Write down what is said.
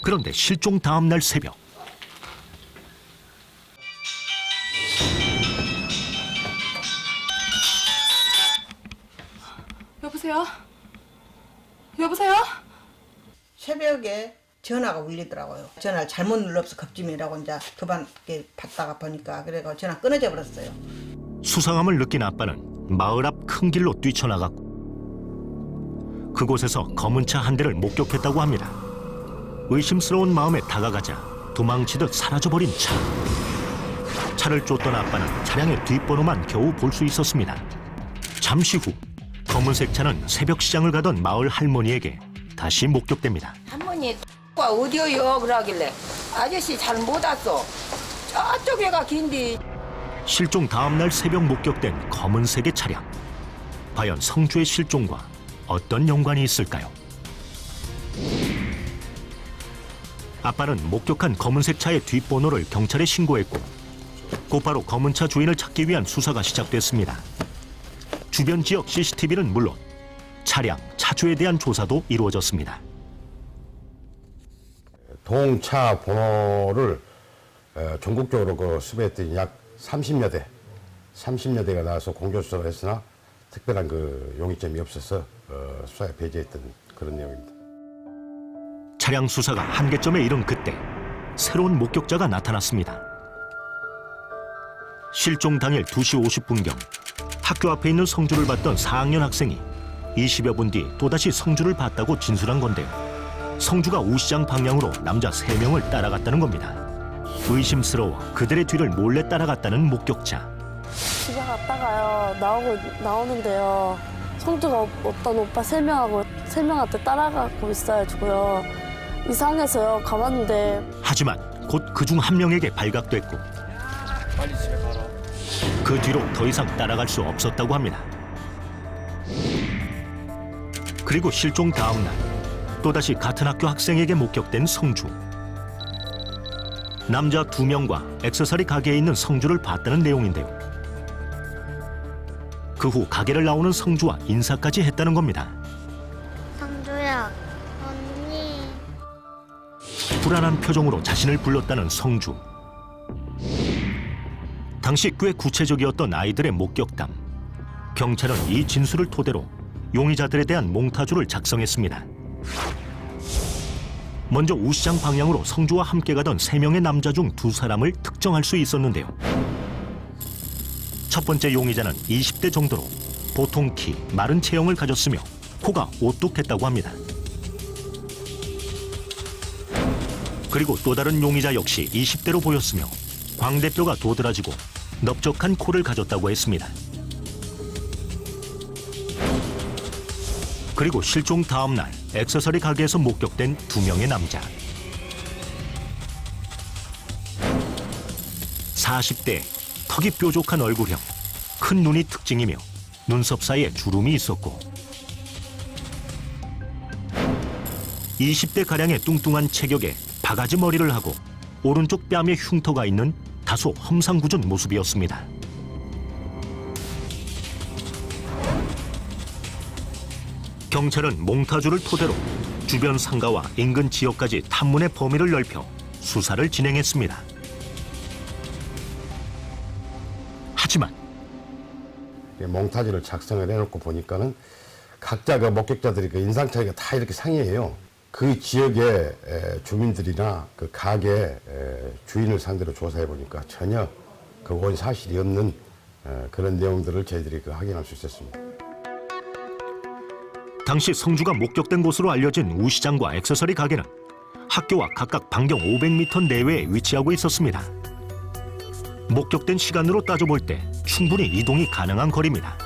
그런데 실종 다음 날 새벽 여보세요? 여보세요? 새벽에 전화가 울리더라고요. 전화를 잘못 눌러서 급짐이라고 이제 두 번 받다가 보니까 그래가 전화 끊어져 버렸어요. 수상함을 느낀 아빠는 마을 앞 큰 길로 뛰쳐나갔고 그곳에서 검은 차 한 대를 목격했다고 합니다. 의심스러운 마음에 다가가자 도망치듯 사라져버린 차. 차를 쫓던 아빠는 차량의 뒷번호만 겨우 볼 수 있었습니다. 잠시 후 검은색 차는 새벽 시장을 가던 마을 할머니에게 다시 목격됩니다. 할머니 어디요? 그러길래 아저씨 잘 못 왔어. 저쪽에가 긴디. 실종 다음 날 새벽 목격된 검은색의 차량. 과연 성주의 실종과 어떤 연관이 있을까요? 아빠는 목격한 검은색 차의 뒷번호를 경찰에 신고했고 곧바로 검은 차 주인을 찾기 위한 수사가 시작됐습니다. 주변 지역 CCTV는 물론 차량, 차주에 대한 조사도 이루어졌습니다. 동차 번호를 전국적으로 수배했더니 약 30여 대가 나와서 공조수사를 했으나 특별한 용의점이 없어서 수사에 배제했던 그런 내용입니다. 차량 수사가 한계점에 이른 그때 새로운 목격자가 나타났습니다. 실종 당일 2시 50분경 학교 앞에 있는 성주를 봤던 4학년 학생이 20여 분 뒤 또다시 성주를 봤다고 진술한 건데요. 성주가 우시장 방향으로 남자 3명을 따라갔다는 겁니다. 의심스러워 그들의 뒤를 몰래 따라갔다는 목격자. 집에 갔다가요 나오는데요. 성주가 어떤 오빠 3명한테 따라가고 있어가지고요. 이상해서요 가봤는데. 하지만 곧 그 중 한 명에게 발각됐고 빨리 집에 가라. 그 뒤로 더 이상 따라갈 수 없었다고 합니다. 그리고 실종 다음 날 또다시 같은 학교 학생에게 목격된 성주. 남자 2명과 액세서리 가게에 있는 성주를 봤다는 내용인데요. 그 후 가게를 나오는 성주와 인사까지 했다는 겁니다. 성주야, 언니. 불안한 표정으로 자신을 불렀다는 성주. 당시 꽤 구체적이었던 아이들의 목격담. 경찰은 이 진술을 토대로 용의자들에 대한 몽타주를 작성했습니다. 먼저 우시장 방향으로 성주와 함께 가던 3명의 남자 중 2사람을 특정할 수 있었는데요. 첫 번째 용의자는 20대 정도로 보통 키, 마른 체형을 가졌으며 코가 오뚝했다고 합니다. 그리고 또 다른 용의자 역시 20대로 보였으며 광대뼈가 도드라지고 넓적한 코를 가졌다고 했습니다. 그리고 실종 다음 날 액세서리 가게에서 목격된 2명의 남자. 40대, 턱이 뾰족한 얼굴형, 큰 눈이 특징이며 눈썹 사이에 주름이 있었고 20대가량의 뚱뚱한 체격에 바가지 머리를 하고 오른쪽 뺨에 흉터가 있는 다소 험상궂은 모습이었습니다. 경찰은 몽타주를 토대로 주변 상가와 인근 지역까지 탐문의 범위를 넓혀 수사를 진행했습니다. 하지만 몽타주를 작성을 해놓고 보니까는 각자 목격자들이 인상 차이가 다 이렇게 상이해요. 그 지역의 주민들이나 그 가게 주인을 상대로 조사해 보니까 전혀 원 사실이 없는 그런 내용들을 저희들이 확인할 수 있었습니다. 당시 성주가 목격된 곳으로 알려진 우시장과 액세서리 가게는 학교와 각각 반경 500m 내외에 위치하고 있었습니다. 목격된 시간으로 따져볼 때 충분히 이동이 가능한 거리입니다.